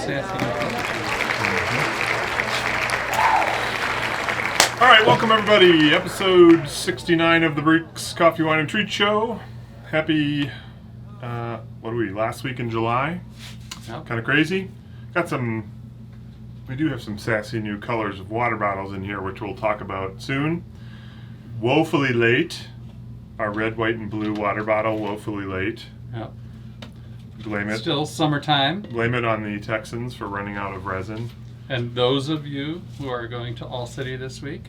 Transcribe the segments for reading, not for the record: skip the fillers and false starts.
sassy. All right, welcome everybody. Episode 69 of the Barriques Coffee, Wine, and Treat Show. Happy, what are we, last week in July? Yep. Kind of crazy. We do have some sassy new colors of water bottles in here, which we'll talk about soon. Woefully late. Our red, white, and blue water bottle, woefully late. Yep. Blame it. Still summertime. Blame it on the Texans for running out of resin. And those of you who are going to All City this week,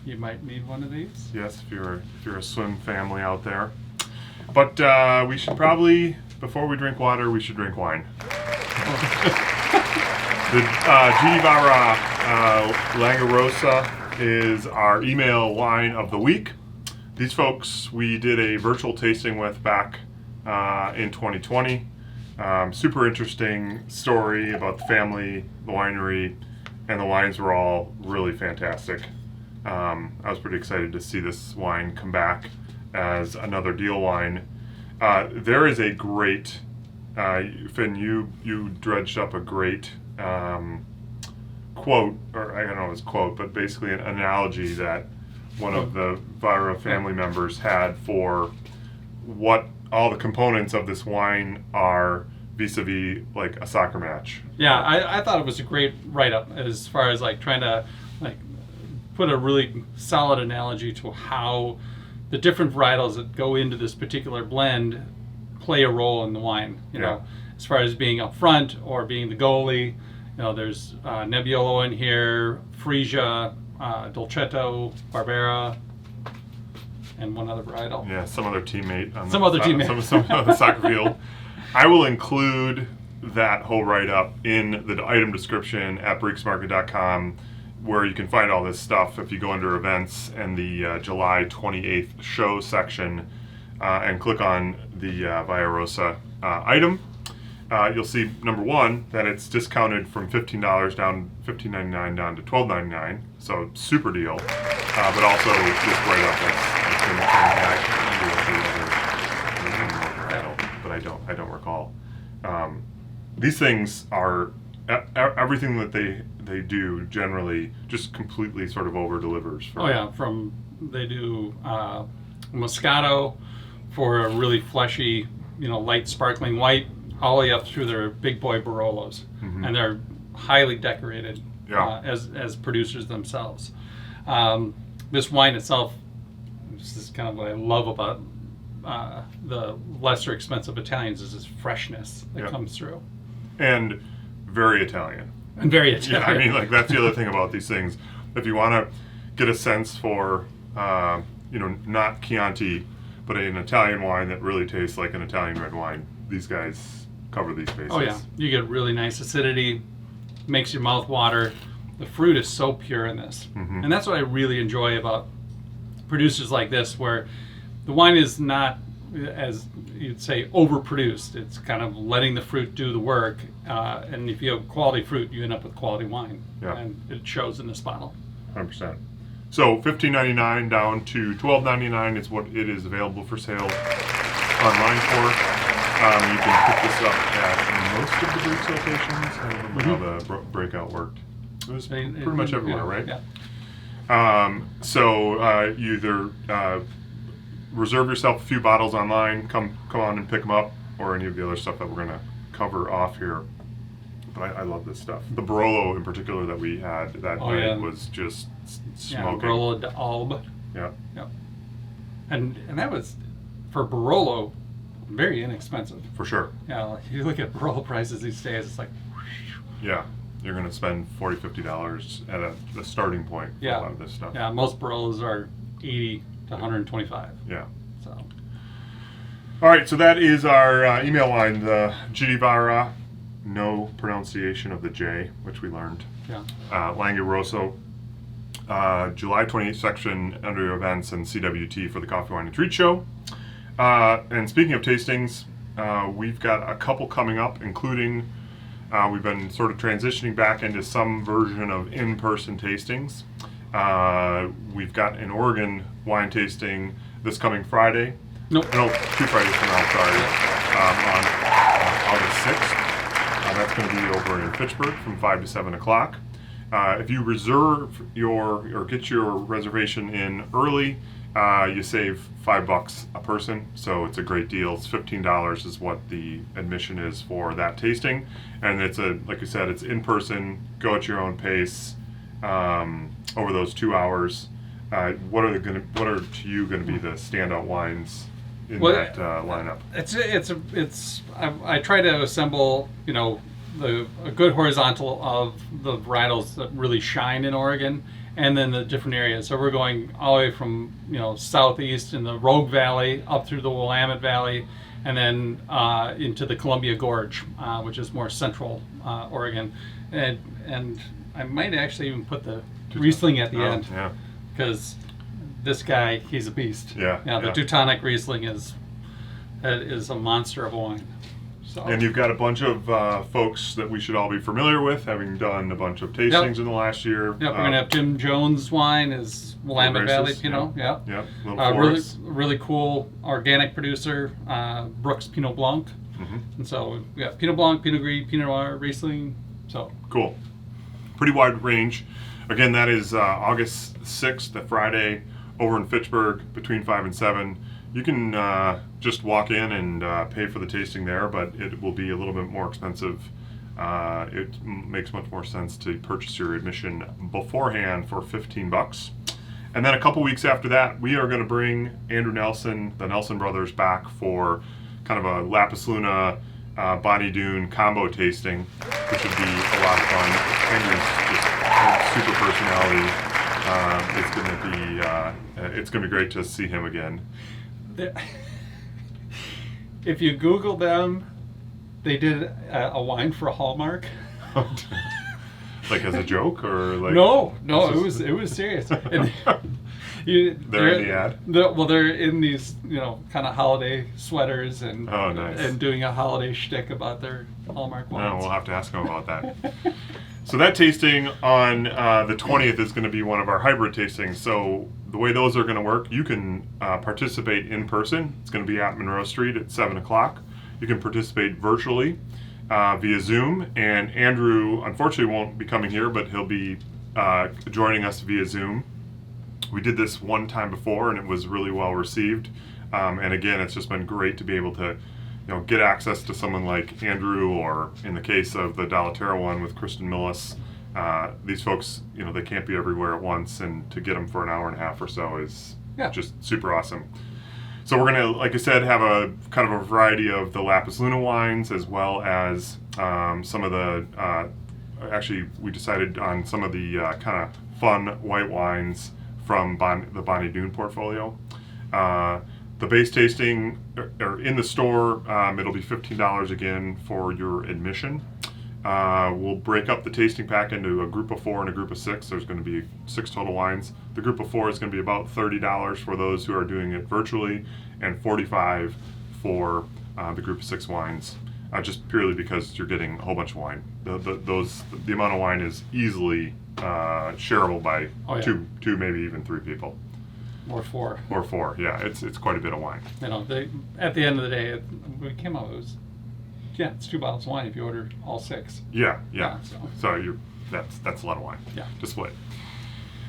you might need one of these. Yes, if you're a swim family out there. But we should probably, before we drink water, we should drink wine. The Vajra Langhe Rosso is our email wine of the week. These folks we did a virtual tasting with back in 2020. Super interesting story about the family, the winery, and the wines were all really fantastic. I was pretty excited to see this wine come back as another deal wine. There is a great, Finn, you dredged up a great quote, or I don't know if it's quote, but basically an analogy that one of the Vajra family members had for what all the components of this wine are vis-a-vis like a soccer match. Yeah, I thought it was a great write-up as far as like trying to like put a really solid analogy to how the different varietals that go into this particular blend play a role in the wine. You know, as far as being up front or being the goalie. You know, there's Nebbiolo in here, Frisia, Dolcetto, Barbera, and one other varietal. Yeah, some other teammate on some other teammate some on the soccer field. I will include that whole write-up in the item description at barriquesmarket.com, where you can find all this stuff if you go under events and the July 28th show section and click on the Vajra Rosso item. You'll see, number one, that it's discounted from $15 down, $15.99 down to $12.99, so super deal. But also this write-up that's been but I don't recall. These things are everything that they do generally just completely sort of over delivers. They do Moscato for a really fleshy, light sparkling white, all the way up through their big boy Barolos, and they're highly decorated as producers themselves. This wine itself, this is kind of what I love about the lesser expensive Italians, is this freshness that comes through. And very Italian. And very Italian. Yeah, I mean, like, that's the other thing about these things. If you want to get a sense for, not Chianti, but an Italian wine that really tastes like an Italian red wine, these guys cover these bases. Oh, yeah. You get really nice acidity, makes your mouth water. The fruit is so pure in this. And that's what I really enjoy about producers like this, where the wine is not, as you'd say, overproduced. It's kind of letting the fruit do the work. And if you have quality fruit, you end up with quality wine. Yeah. And it shows in this bottle. 100%. So $15.99 down to $12.99 is what it is available for sale online for. You can pick this up at most of the Barriques locations. I don't know how the breakout worked. It was pretty much everywhere, right? Yeah. So you either reserve yourself a few bottles online, come on and pick them up, or any of the other stuff that we're going to cover off here. But I love this stuff. The Barolo in particular that we had that night was just smoking. Yeah, Barolo d'Albe. Yeah. Yeah. And that was, for Barolo, very inexpensive. For sure. Yeah, like you look at Barolo prices these days, it's like... Yeah. You're going to spend $40, $50 at a starting point for a lot of this stuff. Yeah, most Barolos are $80 to $125. Yeah. So. All right, so that is our email line, the Vajra, no pronunciation of the J, which we learned. Yeah. Langhe Rosso, July 28th section under events and CWT for the Coffee, Wine, and Treat Show. And speaking of tastings, we've got a couple coming up, including we've been sort of transitioning back into some version of in-person tastings. We've got an Oregon wine tasting this coming Friday. No, 2 Fridays from now, sorry. On August 6th. That's going to be over in Fitchburg from 5 to 7 o'clock. If you reserve or get your reservation in early, you save $5 a person, so it's a great deal. It's $15 is what the admission is for that tasting, and it's like you said, it's in person. Go at your own pace over those 2 hours. What are to you going to be the standout wines in that lineup? I try to assemble, a good horizontal of the varietals that really shine in Oregon, and then the different areas. So we're going all the way from southeast in the Rogue Valley up through the Willamette Valley, and then into the Columbia Gorge, which is more central Oregon, and I might actually even put the Riesling at the end. Yeah. Because this guy, he's a beast. Yeah. The Teutonic Riesling is a monster of a wine. So. And you've got a bunch of folks that we should all be familiar with, having done a bunch of tastings in the last year. Yep, we're going to have Jim Jones' wine, his Willamette Valley Pinot. Yep. Really cool organic producer, Brooks Pinot Blanc. Mm-hmm. And so we got Pinot Blanc, Pinot Gris, Pinot Noir, Riesling. So cool. Pretty wide range. Again, that is August 6th, the Friday, over in Fitchburg between 5 and 7. You can just walk in and pay for the tasting there, but it will be a little bit more expensive. It makes much more sense to purchase your admission beforehand for $15. And then a couple weeks after that, we are going to bring Andrew Nelson, the Nelson brothers, back for kind of a Lapis Luna Bonnie Doon combo tasting, which would be a lot of fun. Andrew's just a super personality. It's going to be great to see him again. If you Google them, they did a wine for Hallmark. Like as a joke, or like? No, it was serious. And they're in the ad. They're in these kind of holiday sweaters and nice. And doing a holiday shtick about their Hallmark wines. No, we'll have to ask them about that. So that tasting on the 20th is going to be one of our hybrid tastings. So the way those are going to work, you can participate in person. It's going to be at Monroe Street at 7 o'clock. You can participate virtually via Zoom. And Andrew, unfortunately, won't be coming here, but he'll be joining us via Zoom. We did this one time before, and it was really well received. And again, it's just been great to be able to get access to someone like Andrew, or in the case of the Dalatera one with Kristen Millis, these folks, they can't be everywhere at once, and to get them for an hour and a half or so is just super awesome. So we're going to, like I said, have a kind of a variety of the Lapis Luna wines, as well as some of the, actually we decided on some of the kind of fun white wines from the Bonnie Doon portfolio. The base tasting, or in the store, it'll be $15 again for your admission. We'll break up the tasting pack into a group of 4 and a group of 6. There's going to be 6 total wines. The group of 4 is going to be about $30 for those who are doing it virtually, and $45 for the group of 6 wines, just purely because you're getting a whole bunch of wine. The amount of wine is easily shareable by two, maybe even 3 people. Or 4. Or 4, yeah. It's quite a bit of wine. At the end of the day, we came out, it's 2 bottles of wine if you order all 6. Yeah. So that's a lot of wine. Yeah. To split.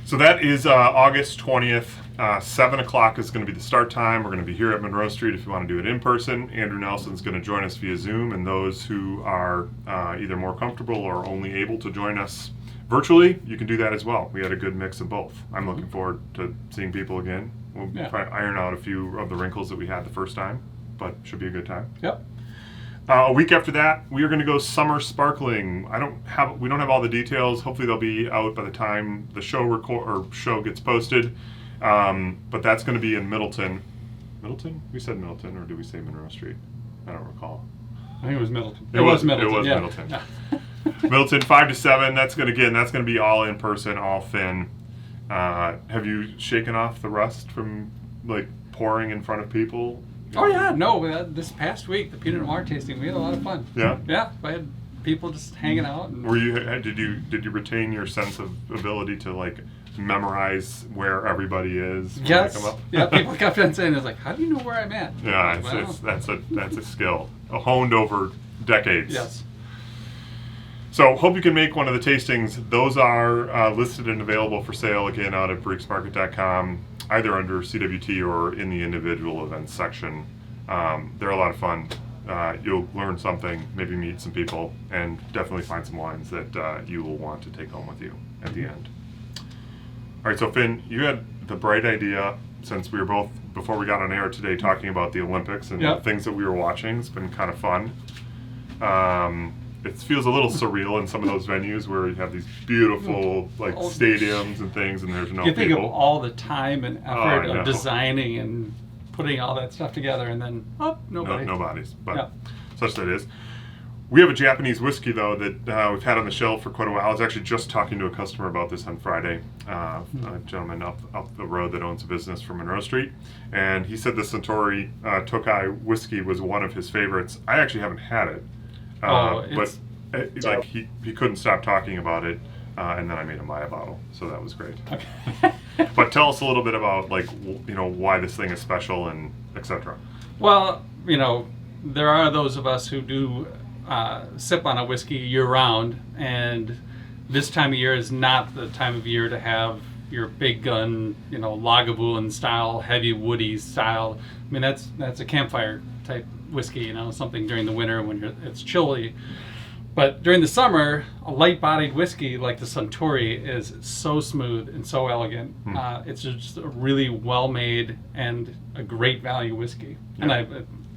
So that is August 20th. 7 o'clock is going to be the start time. We're going to be here at Monroe Street if you want to do it in person. Andrew Nelson's going to join us via Zoom, and those who are either more comfortable or only able to join us virtually, you can do that as well. We had a good mix of both. I'm looking forward to seeing people again. We'll try to iron out a few of the wrinkles that we had the first time, but should be a good time. Yep. A week after that, we are going to go summer sparkling. We don't have all the details. Hopefully they'll be out by the time the show gets posted. But that's going to be in Middleton. Middleton? We said Middleton, or did we say Monroe Street? I don't recall. I think it was Middleton. It was Middleton. Yeah. Middleton, 5 to 7. That's going to be all in person, all thin. Have you shaken off the rust from pouring in front of people? Oh yeah, no. This past week, the Pinot Noir tasting, we had a lot of fun. Yeah. Yeah, I had people just hanging out. And did you retain your sense of ability to memorize where everybody is? Yes. Yeah. People kept on saying, "It's how do you know where I'm at?" Yeah, that's a skill honed over decades. Yes. So hope you can make one of the tastings. Those are listed and available for sale again out at barriquesmarket.com, either under CWT or in the individual events section. They're a lot of fun. You'll learn something, maybe meet some people, and definitely find some wines that you will want to take home with you at the end. All right, so Finn, you had the bright idea, since we were both, before we got on air today, talking about the Olympics and Yep. things that we were watching. It's been kind of fun. It feels a little surreal in some of those venues where you have these beautiful like stadiums and things, and there's no You think people. of all the time and effort I know. of designing and putting all that stuff together, and then nobody. No bodies, but Yeah. such that is. We have a Japanese whiskey though that we've had on the shelf for quite a while. I was actually just talking to a customer about this on Friday. A gentleman up the road that owns a business from Monroe Street, and he said the Suntory Toki whiskey was one of his favorites. I actually haven't had it, but like he couldn't stop talking about it, and then I made him buy a bottle, so that was great. Okay. But tell us a little bit about why this thing is special and etc. Well, there are those of us who do sip on a whiskey year round, and this time of year is not the time of year to have your big gun, Lagavulin style, heavy woody style. I mean, that's a campfire type whiskey, something during the winter when it's chilly. But during the summer, a light-bodied whiskey like the Suntory is so smooth and so elegant. It's just a really well-made and a great value whiskey, and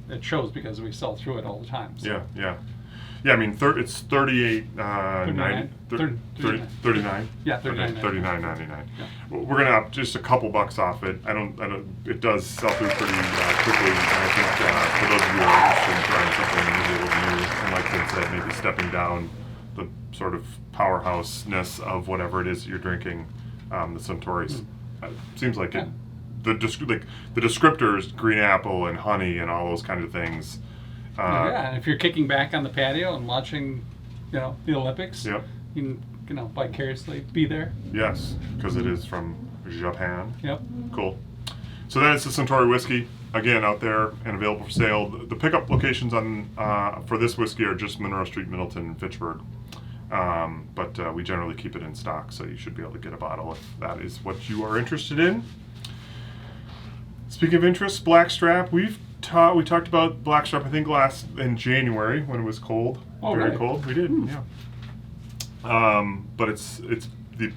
it shows because we sell through it all the time. So. Yeah. I mean, it's $38.90. 39. Yeah, $39.99. $39.99. Yeah. We're gonna up just a couple bucks off it. I don't. It does sell through pretty quickly. And I think for those of you who are interested in trying something maybe a little new, and like Tim said, maybe stepping down the sort of powerhouse-ness of whatever it is that you're drinking, the Suntory's seems like it. The descriptors, green apple and honey and all those kind of things. And if you're kicking back on the patio and watching, the Olympics, Yep. you can, vicariously be there. Yes, because it is from Japan. Yep. Cool. So that is the Suntory whiskey, again, out there and available for sale. The pickup locations for this whiskey are just Monroe Street, Middleton, and Fitchburg. But we generally keep it in stock, so you should be able to get a bottle if that is what you are interested in. Speaking of interest, Blackstrap, we talked about Blackstrap, I think, last in January when it was cold. Oh, very really? cold. We did, yeah. But it's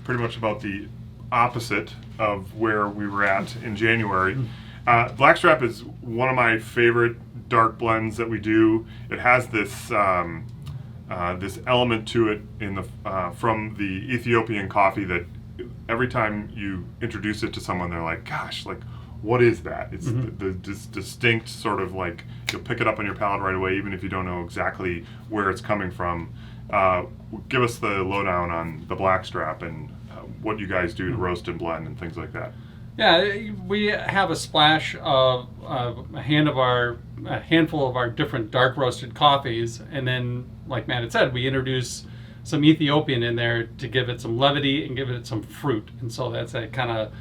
pretty much about the opposite of where we were at in January. Blackstrap is one of my favorite dark blends that we do. It has this this element to it from the Ethiopian coffee that every time you introduce it to someone, they're like, "Gosh, what is that?" It's the distinct sort of you'll pick it up on your palate right away, even if you don't know exactly where it's coming from. Give us the lowdown on the Blackstrap and what you guys do to roast and blend and things like that. Yeah, we have a splash of a handful of our different dark roasted coffees, and then, like Matt had said, we introduce some Ethiopian in there to give it some levity and give it some fruit, and so that's a kind of,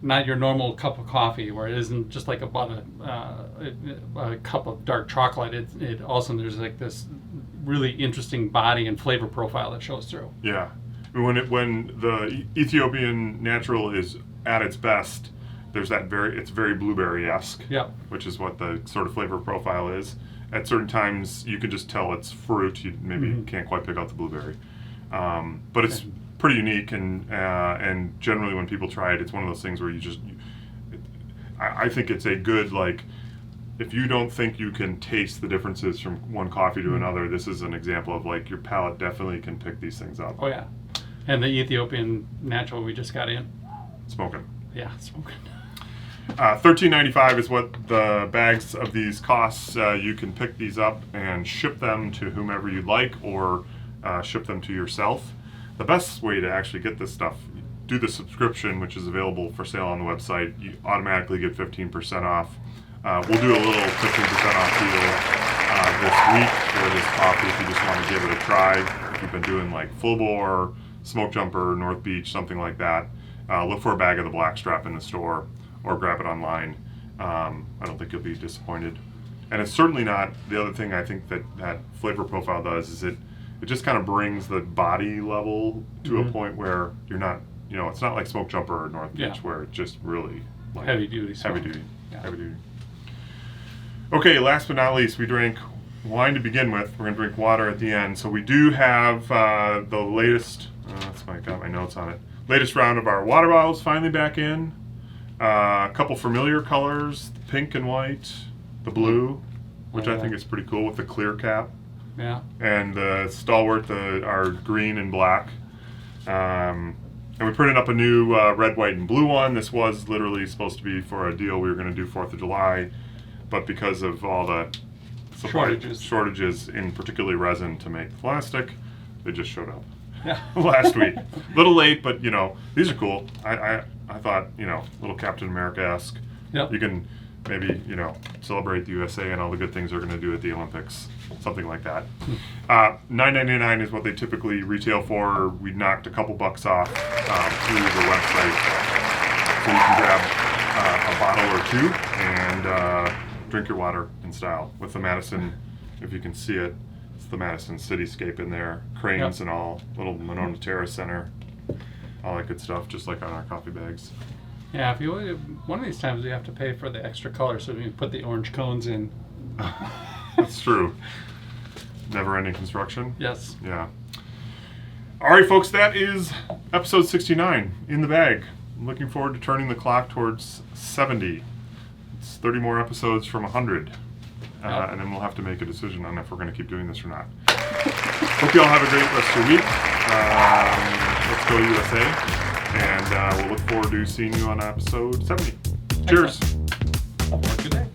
not your normal cup of coffee, where it isn't just like about a cup of dark chocolate. It also, there's this really interesting body and flavor profile that shows through. Yeah, when the Ethiopian natural is at its best, there's it's very blueberry-esque. Yeah. Which is what the sort of flavor profile is. At certain times, you can just tell it's fruit. You maybe can't quite pick out the blueberry, but it's pretty unique, and generally when people try it, it's one of those things where I think it's a good, if you don't think you can taste the differences from one coffee to another, this is an example of your palate definitely can pick these things up. Oh yeah, and the Ethiopian natural we just got in. Smoking. Yeah, smoking. $13.95 is what the bags of these costs. You can pick these up and ship them to whomever you'd like, or ship them to yourself. The best way to actually get this stuff, do the subscription, which is available for sale on the website. You automatically get 15% off. We'll do a little 15% off deal this week for this coffee if you just want to give it a try. If you've been doing Full Bore, Smoke Jumper, North Beach, something like that, look for a bag of the Blackstrap in the store or grab it online. I don't think you'll be disappointed. And it's certainly not, the other thing I think that flavor profile does is it just kind of brings the body level to a point where you're not, it's not like Smoke Jumper or North Beach where it's just really like heavy duty. Heavy duty. Okay, last but not least, we drank wine to begin with. We're going to drink water at the end. So we do have the latest, got my notes on it. Latest round of our water bottles finally back in. A couple familiar colors, pink and white, the blue, which I think is pretty cool with the clear cap. Yeah. And the stalwart, our green and black. And we printed up a new red, white, and blue one. This was literally supposed to be for a deal we were going to do 4th of July. But because of all the shortages in particularly resin to make the plastic, they just showed up last week. A little late, but these are cool. I thought, little Captain America-esque. Yep. You can maybe, celebrate the USA and all the good things they're going to do at the Olympics. Something like that. $9.99 is what they typically retail for. We knocked a couple bucks off through the website. So you can grab a bottle or two and drink your water in style with the Madison, if you can see it, it's the Madison cityscape in there, cranes and all, little Monona Terrace Center, all that good stuff, just like on our coffee bags. Yeah, if you one of these times we have to pay for the extra color, so we can put the orange cones in. That's true. Never-ending construction. Yes. Yeah. All right, folks, that is episode 69 in the bag. I'm looking forward to turning the clock towards 70. It's 30 more episodes from 100. And then we'll have to make a decision on if we're going to keep doing this or not. Hope you all have a great rest of your week. Let's go USA. And we'll look forward to seeing you on episode 70. Cheers. Have a good day.